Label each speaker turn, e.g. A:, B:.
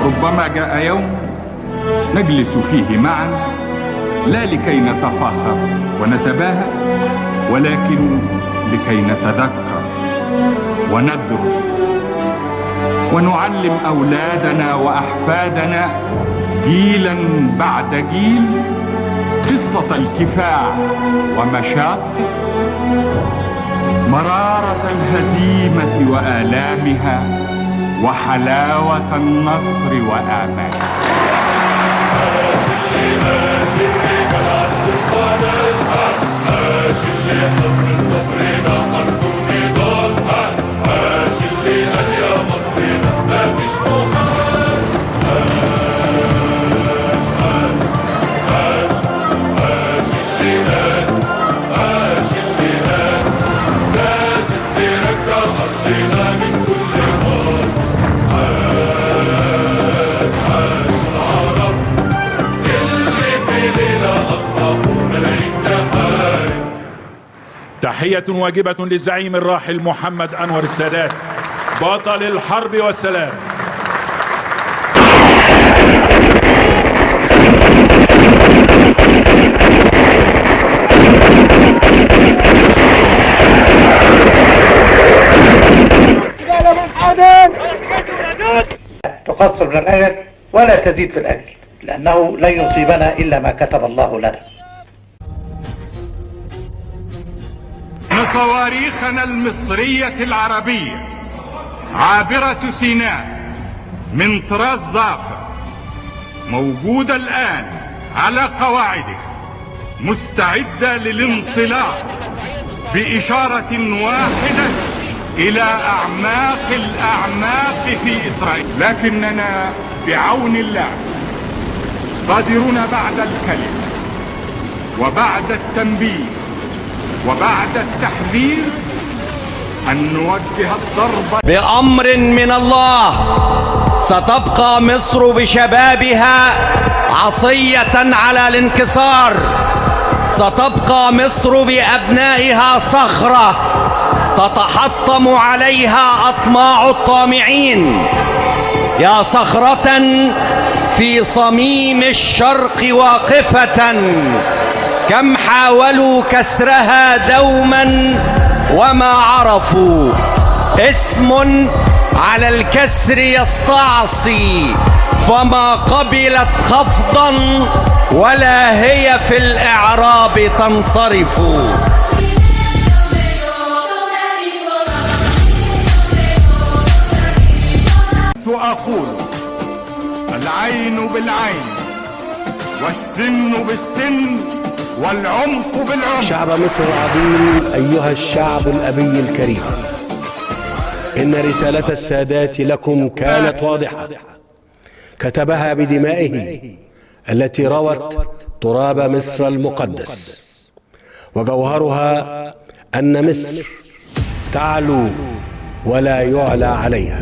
A: ربما جاء يوم نجلس فيه معا، لا لكي نتفاخر ونتباهى، ولكن لكي نتذكر وندرس ونعلم أولادنا وأحفادنا جيلا بعد جيل قصة الكفاح ومشاقه، مرارة الهزيمة وآلامها، وحلاوة النصر وآمالها.
B: تحية واجبة للزعيم الراحل محمد أنور السادات بطل الحرب والسلام.
C: تقصر من الأجل ولا تزيد في الأجل، لأنه لن يصيبنا إلا ما كتب الله لنا.
A: صواريخنا المصرية العربية عابرة سيناء من طراز ظافر موجودة الآن على قواعده، مستعدة للانطلاق بإشارة واحدة إلى أعماق الأعماق في إسرائيل. لكننا بعون الله قادرون بعد الكلمة وبعد التنبيه وبعد التحذير أن نوجه الضربة
D: بأمر من الله. ستبقى مصر بشبابها عصية على الانكسار، ستبقى مصر بأبنائها صخرة تتحطم عليها أطماع الطامعين، يا صخرة في صميم الشرق واقفة، كم حاولوا كسرها دوما وما عرفوا. اسم على الكسر يستعصي، فما قبلت خفضا ولا هي في الإعراب تنصرف.
A: وأقول العين بالعين والسن بالسن والعمق بالعمق.
E: شعب مصر العظيم، أيها الشعب الأبي الكريم، إن رسالة السادات لكم كانت واضحة، كتبها بدمائه التي روت تراب مصر المقدس، وجوهرها أن مصر تعلو ولا يعلى عليها.